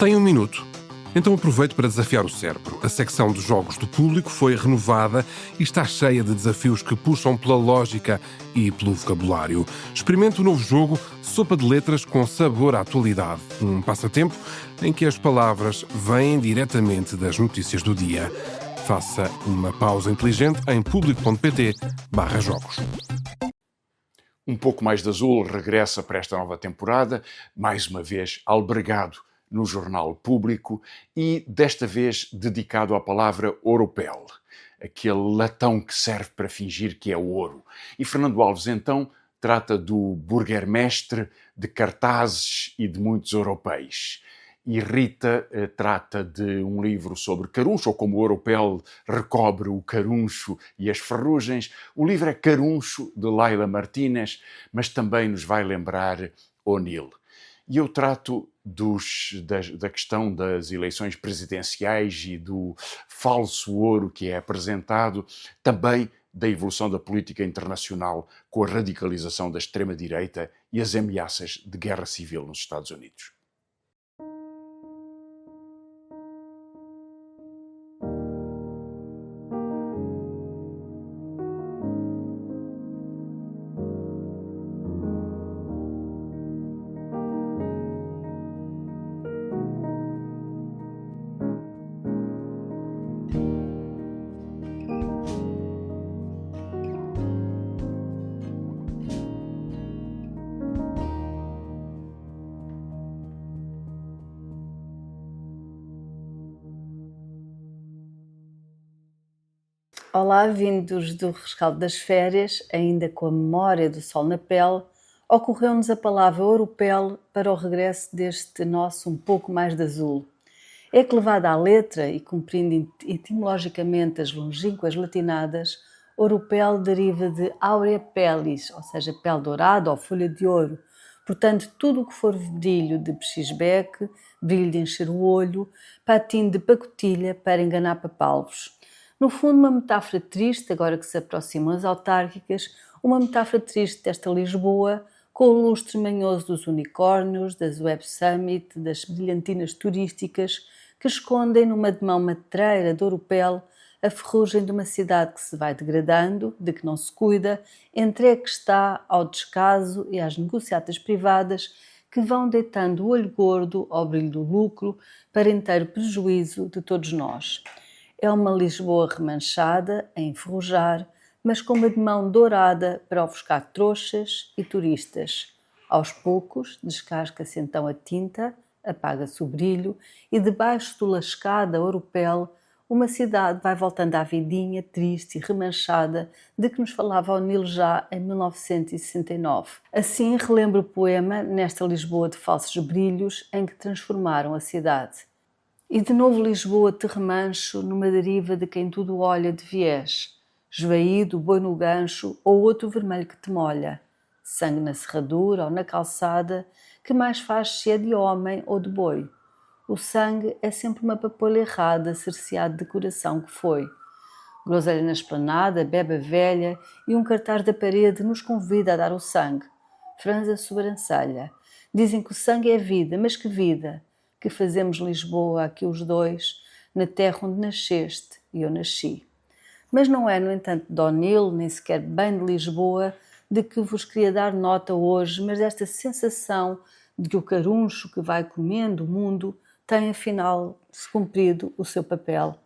Tem um minuto. Então aproveito para desafiar o cérebro. A secção de jogos do público foi renovada e está cheia de desafios que puxam pela lógica e pelo vocabulário. Experimente o novo jogo Sopa de Letras com sabor à atualidade. Um passatempo em que as palavras vêm diretamente das notícias do dia. Faça uma pausa inteligente em público.pt/jogos. Um pouco mais de azul regressa para esta nova temporada, mais uma vez albergado no Jornal Público e desta vez dedicado à palavra oropel, aquele latão que serve para fingir que é ouro. E Fernando Alves então trata do burguermestre, de cartazes e de muitos europeus. E Rita trata de um livro sobre caruncho, ou como o oropel recobre o caruncho e as ferrugens. O livro é Caruncho, de Laila Martínez, mas também nos vai lembrar O'Neill. E eu trato da questão das eleições presidenciais e do falso ouro que é apresentado, também da evolução da política internacional com a radicalização da extrema-direita e as ameaças de guerra civil nos Estados Unidos. Olá, vindos do rescaldo das férias, ainda com a memória do sol na pele, ocorreu-nos a palavra oropel para o regresso deste nosso um pouco mais de azul. É que levada à letra e cumprindo etimologicamente as longínquas latinadas, oropel deriva de aurea pellis, ou seja, pele dourada ou folha de ouro. Portanto, tudo o que for brilho de pechisbeque, brilho de encher o olho, patinho de pacotilha para enganar papalvos. No fundo, uma metáfora triste, agora que se aproximam as autárquicas, uma metáfora triste desta Lisboa, com o lustre manhoso dos unicórnios, das Web Summit, das brilhantinas turísticas, que escondem numa demão matreira de oropel a ferrugem de uma cidade que se vai degradando, de que não se cuida, entregue que está ao descaso e às negociatas privadas que vão deitando o olho gordo ao brilho do lucro para inteiro prejuízo de todos nós. É uma Lisboa remanchada, a enferrujar, mas com uma demão dourada para ofuscar trouxas e turistas. Aos poucos, descasca-se então a tinta, apaga-se o brilho e debaixo do lascada oropel, uma cidade vai voltando à vidinha triste e remanchada de que nos falava O'Neill já em 1969. Assim relembro o poema nesta Lisboa de falsos brilhos em que transformaram a cidade. E de novo Lisboa te remancho numa deriva de quem tudo olha de viés, esvaído, boi no gancho ou outro vermelho que te molha, sangue na serradura ou na calçada, que mais faz se é de homem ou de boi. O sangue é sempre uma papoula errada, cerceado de coração que foi. Groselha na esplanada, bebe a velha e um cartaz da parede nos convida a dar o sangue. Franza a sobrancelha. Dizem que o sangue é vida, mas que vida! Que fazemos Lisboa aqui os dois, na terra onde nasceste e eu nasci. Mas não é, no entanto, de O'Neill, nem sequer bem de Lisboa, de que vos queria dar nota hoje, mas desta sensação de que o caruncho que vai comendo o mundo tem, afinal, se cumprido o seu papel.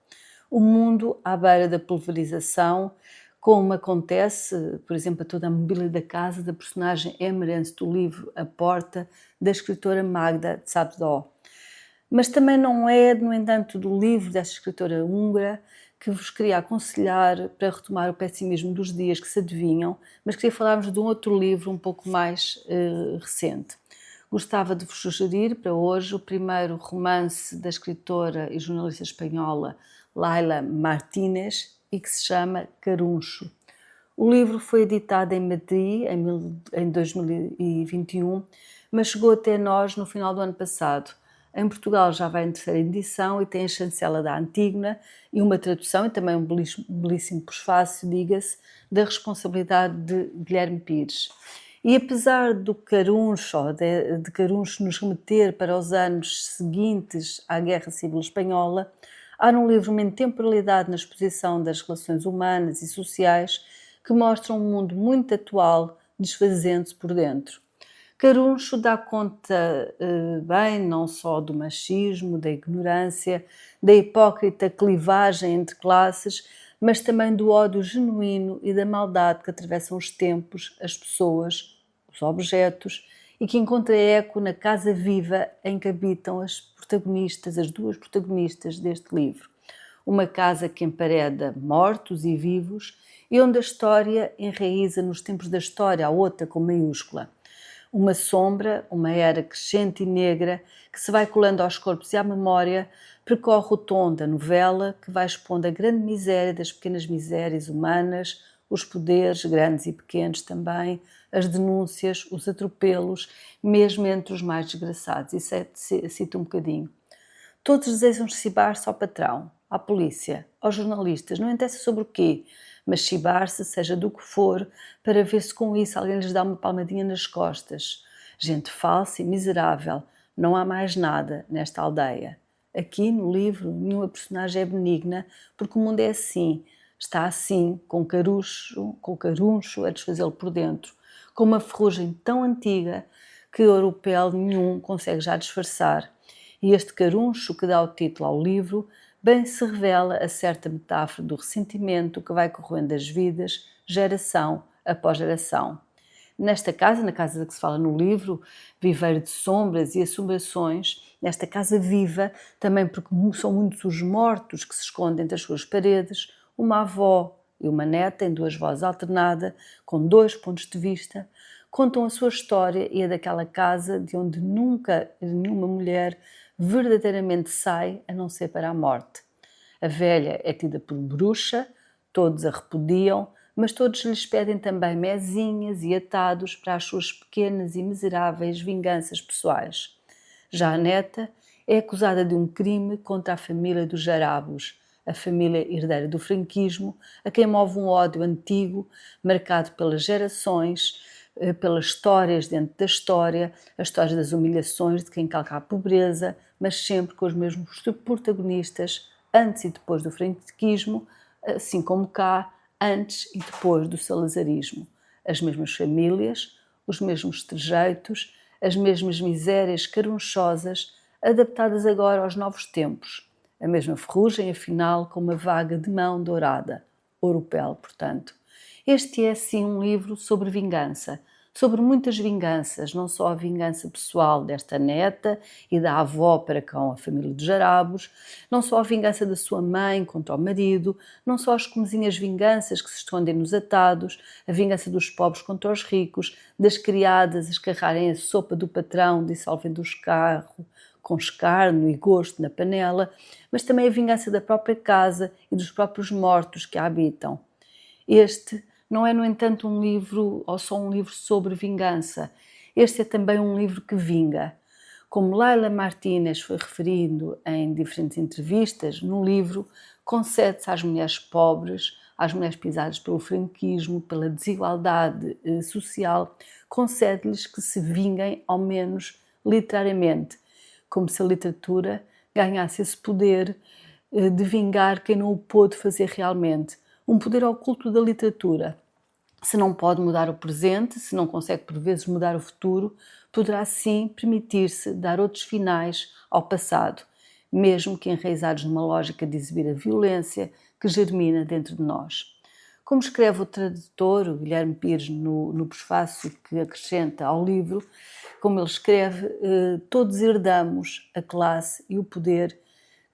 O mundo à beira da pulverização, como acontece, por exemplo, a toda a mobília da casa da personagem Emerence do livro A Porta, da escritora Magda Szabó. Mas também não é, no entanto, do livro dessa escritora húngara que vos queria aconselhar para retomar o pessimismo dos dias que se adivinham, mas queria falar-vos de um outro livro um pouco mais recente. Gostava de vos sugerir para hoje o primeiro romance da escritora e jornalista espanhola Laila Martínez e que se chama Caruncho. O livro foi editado em Madrid em 2021, mas chegou até nós no final do ano passado. Em Portugal já vai em terceira edição e tem a chancela da Antígona e uma tradução e também um belíssimo prefácio, diga-se, da responsabilidade de Guilherme Pires. E apesar do Caruncho, ou de Caruncho nos remeter para os anos seguintes à Guerra Civil Espanhola, há no livro uma intemporalidade na exposição das relações humanas e sociais que mostra um mundo muito atual, desfazendo-se por dentro. Caruncho dá conta bem não só do machismo, da ignorância, da hipócrita clivagem entre classes, mas também do ódio genuíno e da maldade que atravessam os tempos, as pessoas, os objetos, e que encontra eco na casa viva em que habitam as duas protagonistas deste livro. Uma casa que empareda mortos e vivos e onde a história enraiza nos tempos da história, a outra com maiúscula. Uma sombra, uma era crescente e negra que se vai colando aos corpos e à memória, percorre o tom da novela que vai expondo a grande miséria das pequenas misérias humanas, os poderes, grandes e pequenos também, as denúncias, os atropelos, mesmo entre os mais desgraçados. Isso cito um bocadinho. Todos desejam chibar-se ao patrão, à polícia, aos jornalistas, não interessa sobre o quê, mas chibar-se, seja do que for, para ver se com isso alguém lhes dá uma palmadinha nas costas. Gente falsa e miserável, não há mais nada nesta aldeia. Aqui no livro nenhuma personagem é benigna, porque o mundo é assim, está assim, com caruncho a desfazê-lo por dentro, com uma ferrugem tão antiga que europeu nenhum consegue já disfarçar. E este caruncho que dá o título ao livro bem se revela a certa metáfora do ressentimento que vai corroendo as vidas, geração após geração. Nesta casa, na casa de que se fala no livro, viveiro de sombras e assombrações, nesta casa viva, também porque são muitos os mortos que se escondem entre as suas paredes, uma avó e uma neta, em duas vozes alternadas, com dois pontos de vista, contam a sua história e a daquela casa de onde nunca nenhuma mulher verdadeiramente sai, a não ser para a morte. A velha é tida por bruxa, todos a repudiam, mas todos lhes pedem também mezinhas e atados para as suas pequenas e miseráveis vinganças pessoais. Já a neta é acusada de um crime contra a família dos Jarabos, a família herdeira do franquismo, a quem move um ódio antigo, marcado pelas gerações, pelas histórias dentro da história, as histórias das humilhações de quem calca a pobreza, mas sempre com os mesmos protagonistas, antes e depois do franquismo, assim como cá, antes e depois do salazarismo. As mesmas famílias, os mesmos trejeitos, as mesmas misérias carunchosas, adaptadas agora aos novos tempos. A mesma ferrugem, afinal, com uma vaga de mão dourada. Oropel, portanto. Este é, sim, um livro sobre vingança, sobre muitas vinganças, não só a vingança pessoal desta neta e da avó para com a família dos Jarabos, não só a vingança da sua mãe contra o marido, não só as comezinhas vinganças que se escondem nos atados, a vingança dos pobres contra os ricos, das criadas a escarrarem a sopa do patrão dissolvendo o escarro, com escárnio e gosto na panela, mas também a vingança da própria casa e dos próprios mortos que a habitam. Este não é, no entanto, um livro ou só um livro sobre vingança. Este é também um livro que vinga. Como Laila Martínez foi referindo em diferentes entrevistas, no livro concede-se às mulheres pobres, às mulheres pisadas pelo franquismo, pela desigualdade social, concede-lhes que se vinguem, ao menos literariamente, como se a literatura ganhasse esse poder de vingar quem não o pôde fazer realmente. Um poder oculto da literatura. Se não pode mudar o presente, se não consegue por vezes mudar o futuro, poderá sim permitir-se dar outros finais ao passado, mesmo que enraizados numa lógica de exibir a violência que germina dentro de nós. Como escreve o tradutor, o Guilherme Pires, no prefácio que acrescenta ao livro, como ele escreve, todos herdamos a classe e o poder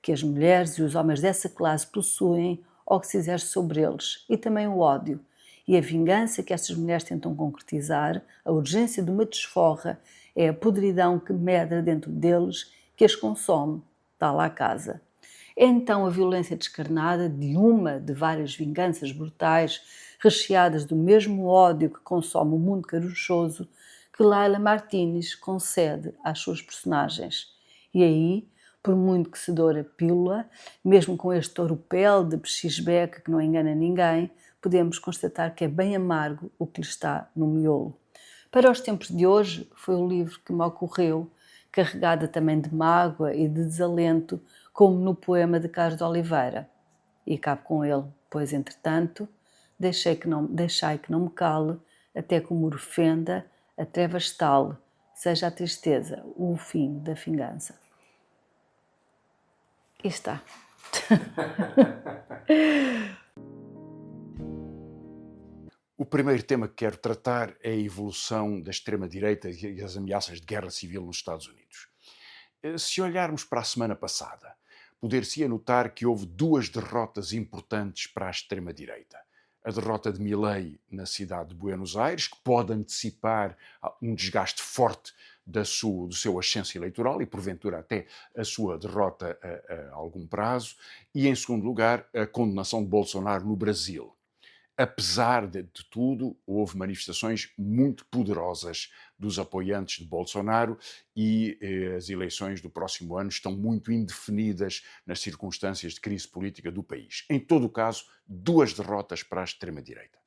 que as mulheres e os homens dessa classe possuem ou que se exerce sobre eles, e também o ódio. E a vingança que estas mulheres tentam concretizar, a urgência de uma desforra, é a podridão que medra dentro deles, que as consome, está lá a casa. É então a violência descarnada de uma de várias vinganças brutais, recheadas do mesmo ódio que consome o mundo carunchoso, que Laila Martínez concede às suas personagens. E aí, por muito que se doure a pílula, mesmo com este oropel de pechisbeca que não engana ninguém, podemos constatar que é bem amargo o que lhe está no miolo. Para os tempos de hoje, foi o livro que me ocorreu, carregada também de mágoa e de desalento, como no poema de Carlos de Oliveira. E cabe com ele, pois, entretanto, deixai que não me cale, até que o muro fenda, a treva estale, seja a tristeza o fim da vingança. E está. O primeiro tema que quero tratar é a evolução da extrema-direita e as ameaças de guerra civil nos Estados Unidos. Se olharmos para a semana passada, poder-se notar que houve duas derrotas importantes para a extrema-direita. A derrota de Milei na cidade de Buenos Aires, que pode antecipar um desgaste forte do seu ascenso eleitoral e, porventura, até a sua derrota a algum prazo. E, em segundo lugar, a condenação de Bolsonaro no Brasil. Apesar de tudo, houve manifestações muito poderosas dos apoiantes de Bolsonaro e as eleições do próximo ano estão muito indefinidas nas circunstâncias de crise política do país. Em todo o caso, duas derrotas para a extrema-direita.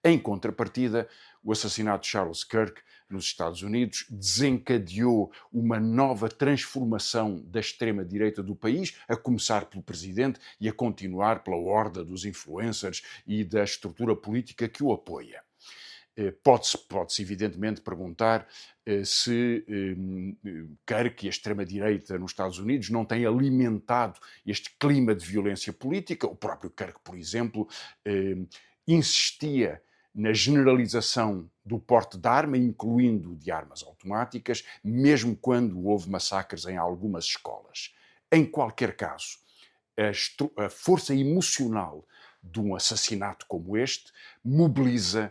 Em contrapartida, o assassinato de Charles Kirk nos Estados Unidos desencadeou uma nova transformação da extrema-direita do país, a começar pelo presidente e a continuar pela horda dos influencers e da estrutura política que o apoia. Pode-se evidentemente perguntar se Kirk e a extrema-direita nos Estados Unidos não têm alimentado este clima de violência política. O próprio Kirk, por exemplo, insistia na generalização do porte de arma, incluindo de armas automáticas, mesmo quando houve massacres em algumas escolas. Em qualquer caso, a força emocional de um assassinato como este mobiliza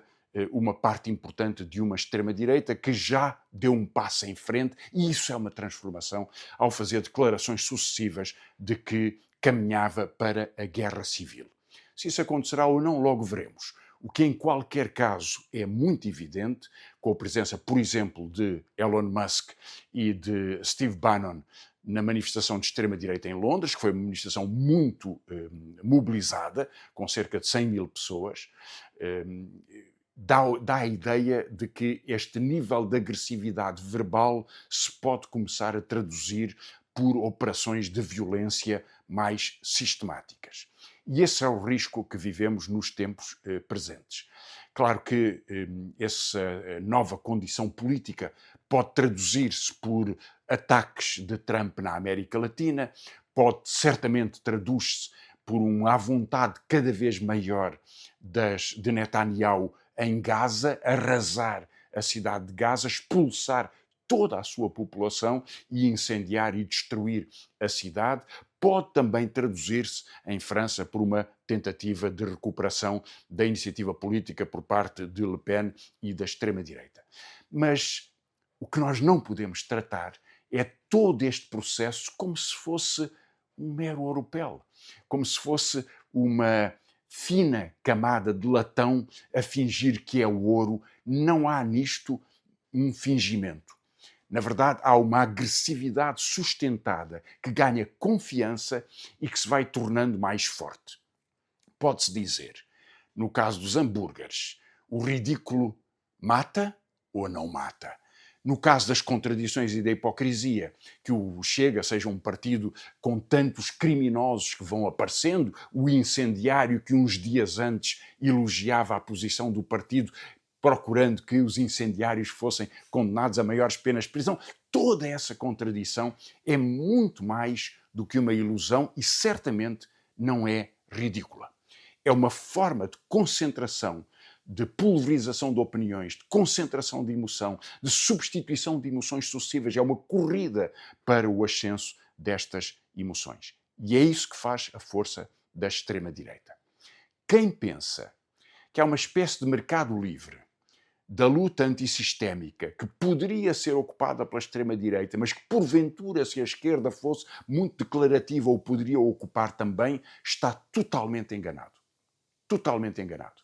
uma parte importante de uma extrema-direita que já deu um passo em frente, e isso é uma transformação ao fazer declarações sucessivas de que caminhava para a guerra civil. Se isso acontecerá ou não, logo veremos. O que, em qualquer caso, é muito evidente, com a presença, por exemplo, de Elon Musk e de Steve Bannon na manifestação de extrema-direita em Londres, que foi uma manifestação muito mobilizada, com cerca de 100 mil pessoas, dá a ideia de que este nível de agressividade verbal se pode começar a traduzir por operações de violência mais sistemáticas. E esse é o risco que vivemos nos tempos presentes. Claro que essa nova condição política pode traduzir-se por ataques de Trump na América Latina, certamente traduz-se por uma à vontade cada vez maior de Netanyahu em Gaza, arrasar a cidade de Gaza, expulsar toda a sua população e incendiar e destruir a cidade. Pode também traduzir-se em França por uma tentativa de recuperação da iniciativa política por parte de Le Pen e da extrema-direita. Mas o que nós não podemos tratar é todo este processo como se fosse um mero oropel, como se fosse uma fina camada de latão a fingir que é o ouro. Não há nisto um fingimento. Na verdade, há uma agressividade sustentada que ganha confiança e que se vai tornando mais forte. Pode-se dizer, no caso dos hambúrgueres, o ridículo mata ou não mata? No caso das contradições e da hipocrisia, que o Chega seja um partido com tantos criminosos que vão aparecendo, o incendiário que uns dias antes elogiava a posição do partido, procurando que os incendiários fossem condenados a maiores penas de prisão. Toda essa contradição é muito mais do que uma ilusão e certamente não é ridícula. É uma forma de concentração, de pulverização de opiniões, de concentração de emoção, de substituição de emoções sucessivas. É uma corrida para o ascenso destas emoções. E é isso que faz a força da extrema-direita. Quem pensa que há uma espécie de mercado livre da luta antissistémica que poderia ser ocupada pela extrema-direita, mas que porventura, se a esquerda fosse muito declarativa, ou poderia ocupar também, está totalmente enganado. Totalmente enganado.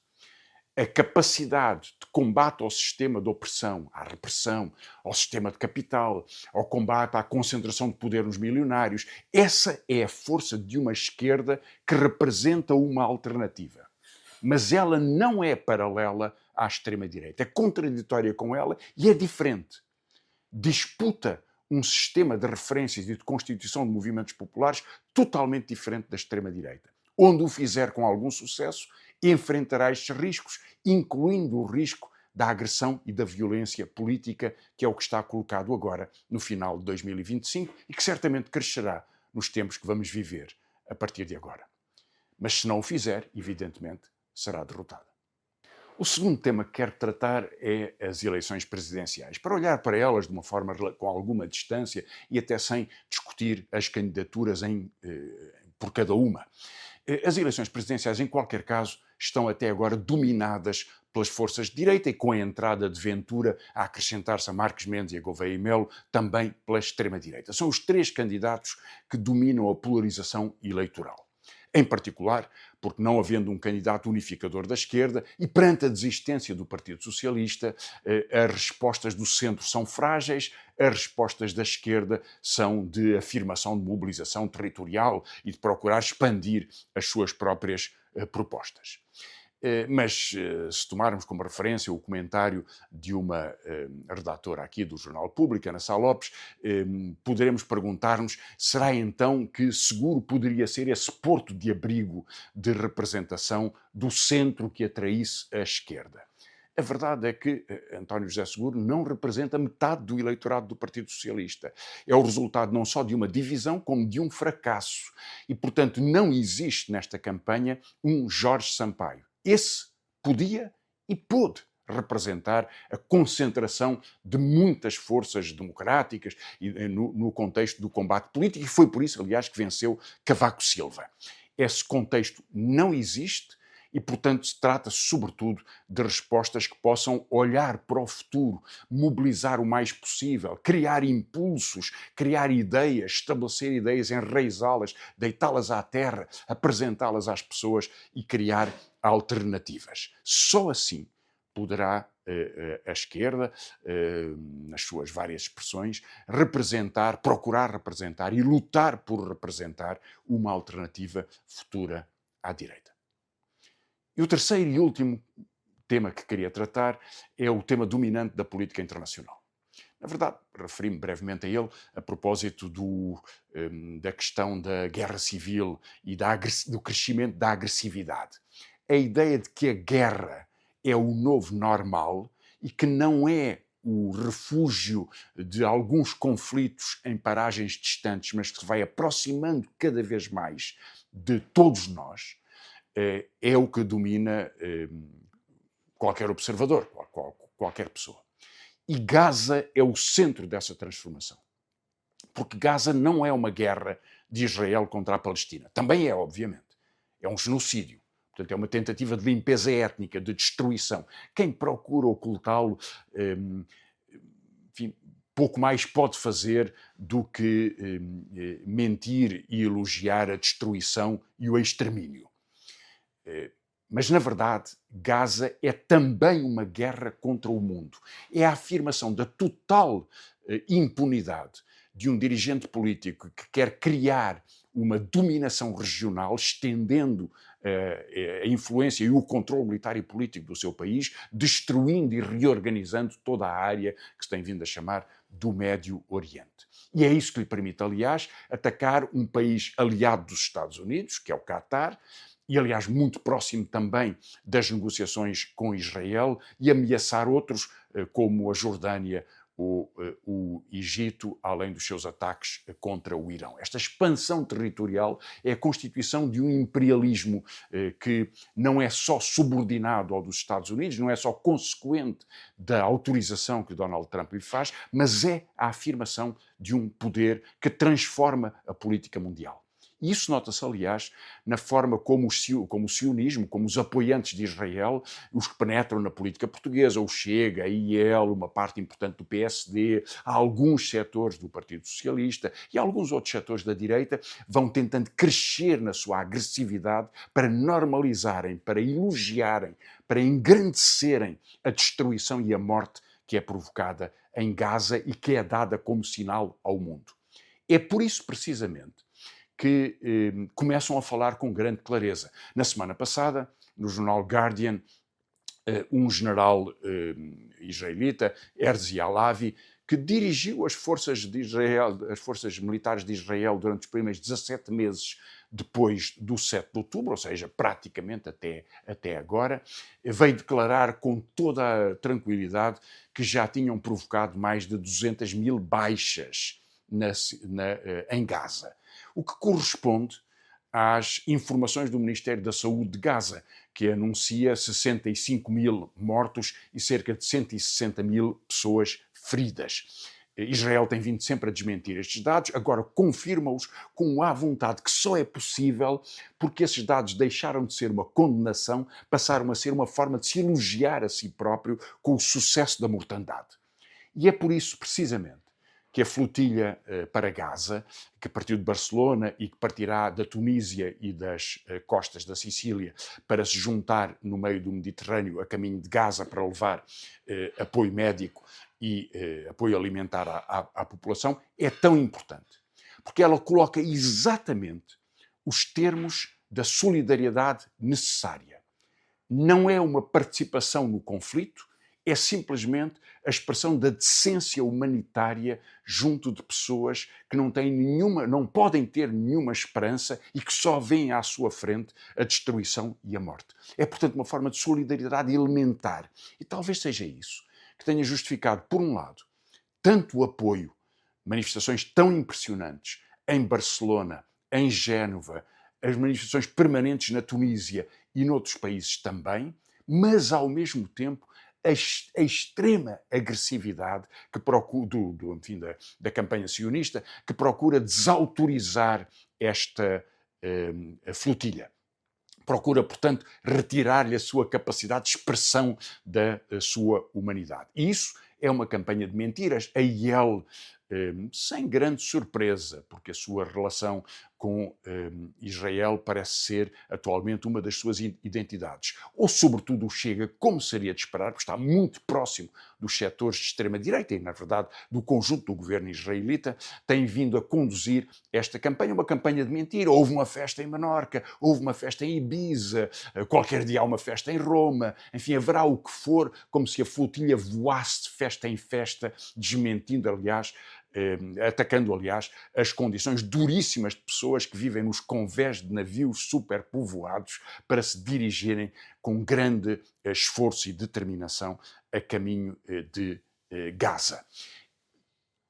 A capacidade de combate ao sistema de opressão, à repressão, ao sistema de capital, ao combate à concentração de poder nos milionários, essa é a força de uma esquerda que representa uma alternativa. Mas ela não é paralela à extrema-direita. É contraditória com ela e é diferente. Disputa um sistema de referências e de constituição de movimentos populares totalmente diferente da extrema-direita. Onde o fizer com algum sucesso, enfrentará estes riscos, incluindo o risco da agressão e da violência política, que é o que está colocado agora no final de 2025 e que certamente crescerá nos tempos que vamos viver a partir de agora. Mas se não o fizer, evidentemente, será derrotada. O segundo tema que quero tratar é as eleições presidenciais, para olhar para elas de uma forma com alguma distância e até sem discutir as candidaturas por cada uma. As eleições presidenciais, em qualquer caso, estão até agora dominadas pelas forças de direita e com a entrada de Ventura a acrescentar-se a Marques Mendes e a Gouveia e Melo, também pela extrema-direita. São os três candidatos que dominam a polarização eleitoral. Em particular, porque não havendo um candidato unificador da esquerda e perante a desistência do Partido Socialista, as respostas do centro são frágeis, as respostas da esquerda são de afirmação de mobilização territorial e de procurar expandir as suas próprias propostas. Mas se tomarmos como referência o comentário de uma redatora aqui do Jornal Público, Ana Sá Lopes, poderemos perguntar-nos, será então que seguro poderia ser esse porto de abrigo de representação do centro que atraísse a esquerda? A verdade é que António José Seguro não representa metade do eleitorado do Partido Socialista. É o resultado não só de uma divisão, como de um fracasso. E, portanto, não existe nesta campanha um Jorge Sampaio. Esse podia e pôde representar a concentração de muitas forças democráticas no contexto do combate político, e foi por isso, aliás, que venceu Cavaco Silva. Esse contexto não existe e, portanto, se trata sobretudo de respostas que possam olhar para o futuro, mobilizar o mais possível, criar impulsos, criar ideias, estabelecer ideias, enraizá-las, deitá-las à terra, apresentá-las às pessoas e criar alternativas. Só assim poderá a esquerda, nas suas várias expressões, procurar representar e lutar por representar uma alternativa futura à direita. E o terceiro e último tema que queria tratar é o tema dominante da política internacional. Na verdade, referi-me brevemente a ele a propósito da questão da guerra civil e do crescimento da agressividade. A ideia de que a guerra é o novo normal e que não é o refúgio de alguns conflitos em paragens distantes, mas que se vai aproximando cada vez mais de todos nós, é o que domina qualquer observador, qualquer pessoa. E Gaza é o centro dessa transformação. Porque Gaza não é uma guerra de Israel contra a Palestina. Também é, obviamente. É um genocídio. Portanto, é uma tentativa de limpeza étnica, de destruição. Quem procura ocultá-lo, enfim, pouco mais pode fazer do que mentir e elogiar a destruição e o extermínio. Mas, na verdade, Gaza é também uma guerra contra o mundo. É a afirmação da total impunidade de um dirigente político que quer criar uma dominação regional, estendendo a influência e o controle militar e político do seu país, destruindo e reorganizando toda a área que se tem vindo a chamar do Médio Oriente. E é isso que lhe permite, aliás, atacar um país aliado dos Estados Unidos, que é o Catar, e, aliás, muito próximo também das negociações com Israel, e ameaçar outros, como a Jordânia ou o Egito, além dos seus ataques contra o Irão. Esta expansão territorial é a constituição de um imperialismo que não é só subordinado ao dos Estados Unidos, não é só consequente da autorização que Donald Trump lhe faz, mas é a afirmação de um poder que transforma a política mundial. E isso nota-se, aliás, na forma como o sionismo, como os apoiantes de Israel, os que penetram na política portuguesa, o Chega, a IEL, uma parte importante do PSD, alguns setores do Partido Socialista e alguns outros setores da direita, vão tentando crescer na sua agressividade para normalizarem, para elogiarem, para engrandecerem a destruição e a morte que é provocada em Gaza e que é dada como sinal ao mundo. É por isso, precisamente, que começam a falar com grande clareza. Na semana passada, no jornal Guardian, um general israelita, Herzi Halevi, que dirigiu as forças militares de Israel durante os primeiros 17 meses depois do 7 de outubro, ou seja, praticamente até agora, veio declarar com toda a tranquilidade que já tinham provocado mais de 200 mil baixas em Gaza, o que corresponde às informações do Ministério da Saúde de Gaza, que anuncia 65 mil mortos e cerca de 160 mil pessoas feridas. Israel tem vindo sempre a desmentir estes dados, agora confirma-os com a vontade que só é possível porque esses dados deixaram de ser uma condenação, passaram a ser uma forma de se elogiar a si próprio com o sucesso da mortandade. E é por isso, precisamente, que a flotilha para Gaza, que partiu de Barcelona e que partirá da Tunísia e das costas da Sicília para se juntar no meio do Mediterrâneo a caminho de Gaza para levar apoio médico e apoio alimentar à população, é tão importante. Porque ela coloca exatamente os termos da solidariedade necessária. Não é uma participação no conflito, é simplesmente a expressão da decência humanitária junto de pessoas que não podem ter nenhuma esperança e que só veem à sua frente a destruição e a morte. É, portanto, uma forma de solidariedade elementar. E talvez seja isso que tenha justificado, por um lado, tanto o apoio, manifestações tão impressionantes em Barcelona, em Génova, as manifestações permanentes na Tunísia e noutros países também, mas, ao mesmo tempo, a extrema agressividade que procura, da campanha sionista, que procura desautorizar esta flotilha. Procura, portanto, retirar-lhe a sua capacidade de expressão da sua humanidade. E isso é uma campanha de mentiras. A IEL, sem grande surpresa, porque a sua relação com Israel parece ser atualmente uma das suas identidades. Ou, sobretudo, o Chega, como seria de esperar, porque está muito próximo dos setores de extrema-direita e, na verdade, do conjunto do governo israelita, tem vindo a conduzir esta campanha, uma campanha de mentira. Houve uma festa em Menorca, houve uma festa em Ibiza, qualquer dia há uma festa em Roma, enfim, haverá o que for, como se a flotilha voasse de festa em festa, desmentindo, aliás, atacando, aliás, as condições duríssimas de pessoas que vivem nos convés de navios superpovoados para se dirigirem com grande esforço e determinação a caminho de Gaza.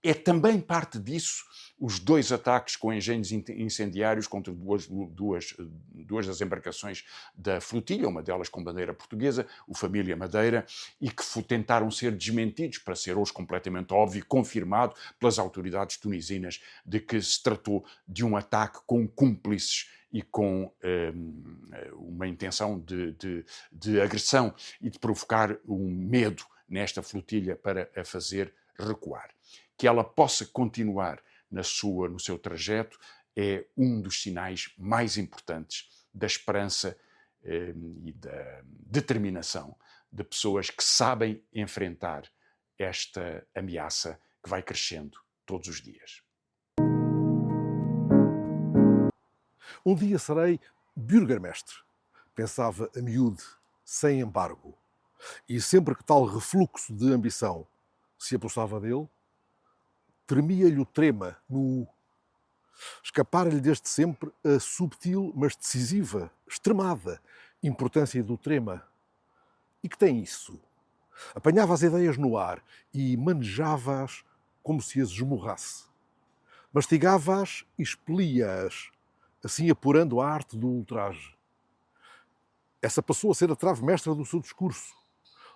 É também parte disso os 2 ataques com engenhos incendiários contra duas das embarcações da flotilha, uma delas com bandeira portuguesa, o Família Madeira, e que tentaram ser desmentidos para ser hoje completamente óbvio, confirmado pelas autoridades tunisinas de que se tratou de um ataque com cúmplices e com uma intenção de agressão e de provocar um medo nesta flotilha para a fazer recuar. Que ela possa continuar no seu trajeto é um dos sinais mais importantes da esperança e da determinação de pessoas que sabem enfrentar esta ameaça que vai crescendo todos os dias. Um dia serei burgermestre, pensava a miúde, sem embargo. E sempre que tal refluxo de ambição se apossava dele, tremia-lhe o trema no escapara-lhe desde sempre a subtil, mas decisiva, extremada importância do trema. E que tem isso? Apanhava as ideias no ar e manejava-as como se as esmurrasse. Mastigava-as e expelia-as, assim apurando a arte do ultraje. Essa passou a ser a trave mestra do seu discurso.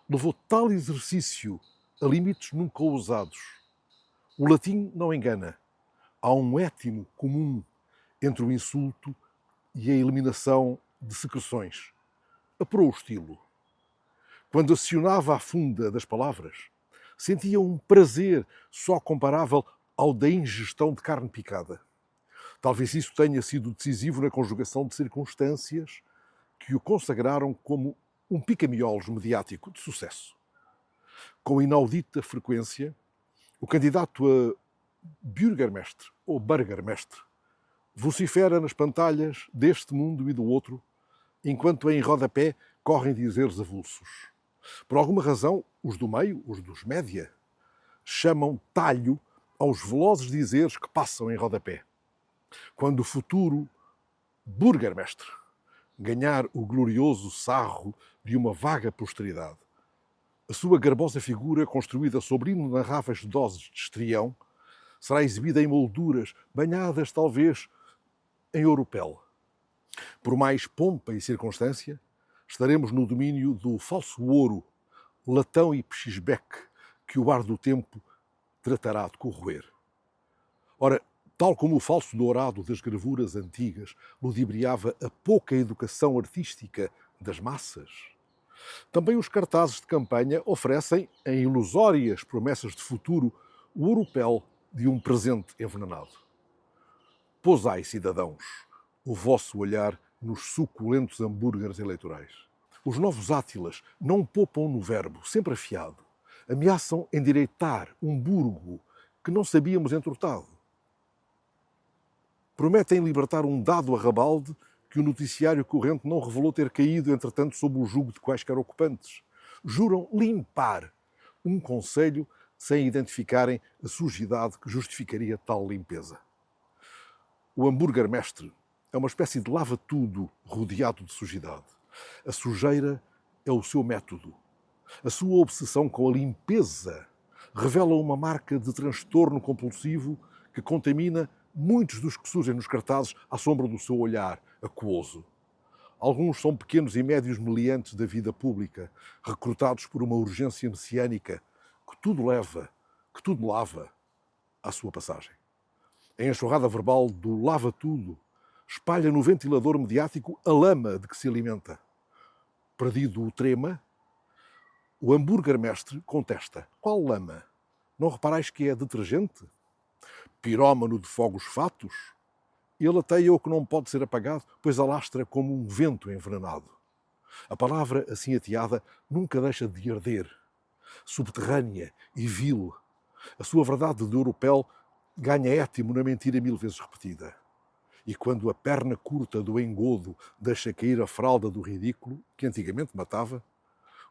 Levou tal exercício a limites nunca ousados. O latim não engana. Há um étimo comum entre o insulto e a eliminação de secreções. Apurou o estilo. Quando acionava a funda das palavras, sentia um prazer só comparável ao da ingestão de carne picada. Talvez isso tenha sido decisivo na conjugação de circunstâncias que o consagraram como um pica-miolos mediático de sucesso. Com inaudita frequência, o candidato a burgermestre ou burgermestre vocifera nas pantalhas deste mundo e do outro, enquanto em rodapé correm dizeres avulsos. Por alguma razão, os do meio, os dos média, chamam talho aos velozes dizeres que passam em rodapé. Quando o futuro burgermestre ganhar o glorioso sarro de uma vaga posteridade, a sua garbosa figura, construída sobre inenarráveis doses de estrião, será exibida em molduras banhadas, talvez, em ouropel. Por mais pompa e circunstância, estaremos no domínio do falso ouro, latão e pechisbeque que o ar do tempo tratará de corroer. Ora, tal como o falso dourado das gravuras antigas ludibriava a pouca educação artística das massas, também os cartazes de campanha oferecem, em ilusórias promessas de futuro, o ouropel de um presente envenenado. Pousai, cidadãos, o vosso olhar nos suculentos hambúrgueres eleitorais. Os novos Átilas não poupam no verbo, sempre afiado. Ameaçam endireitar um burgo que não sabíamos entortado. Prometem libertar um dado arrabalde que o noticiário corrente não revelou ter caído, entretanto, sob o jugo de quaisquer ocupantes. Juram limpar um conselho sem identificarem a sujidade que justificaria tal limpeza. O hambúrguer mestre é uma espécie de lava-tudo rodeado de sujidade. A sujeira é o seu método. A sua obsessão com a limpeza revela uma marca de transtorno compulsivo que contamina muitos dos que surgem nos cartazes à sombra do seu olhar aquoso. Alguns são pequenos e médios meliantes da vida pública, recrutados por uma urgência messiânica que tudo leva, que tudo lava à sua passagem. A enxurrada verbal do lava-tudo espalha no ventilador mediático a lama de que se alimenta. Perdido o trema, o hambúrguer mestre contesta. Qual lama? Não reparais que é detergente? Pirómano de fogos fatos? Ele ateia o que não pode ser apagado, pois alastra como um vento envenenado. A palavra assim ateada nunca deixa de arder, subterrânea e vil. A sua verdade de ouropel ganha étimo na mentira 1000 vezes repetida. E quando a perna curta do engodo deixa cair a fralda do ridículo, que antigamente matava,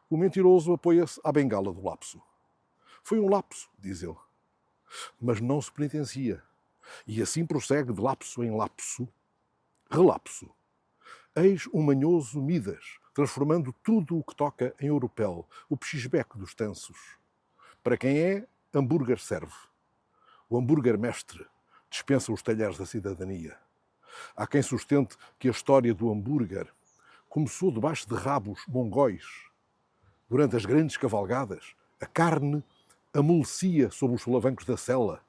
o mentiroso apoia-se à bengala do lapso. Foi um lapso, diz ele, mas não se penitencia. E assim prossegue de lapso em lapso, relapso. Eis um manhoso Midas, transformando tudo o que toca em ouropel, o pechisbeque dos tansos. Para quem é, hambúrguer serve. O hambúrguer mestre dispensa os talheres da cidadania. Há quem sustente que a história do hambúrguer começou debaixo de rabos mongóis. Durante as grandes cavalgadas, a carne amolecia sob os solavancos da cela.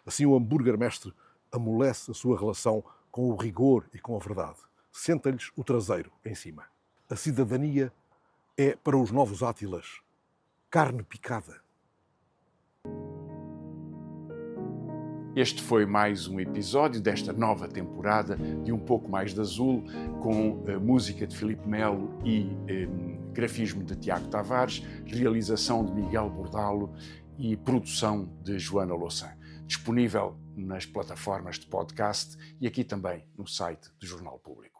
Assim o hambúrguer mestre amolece a sua relação com o rigor e com a verdade. Senta-lhes o traseiro em cima. A cidadania é, para os novos Átilas, carne picada. Este foi mais um episódio desta nova temporada de Um Pouco Mais de Azul, com a música de Filipe Melo e grafismo de Tiago Tavares, realização de Miguel Bordalo e produção de Joana Louçã. Disponível nas plataformas de podcast e aqui também no site do Jornal Público.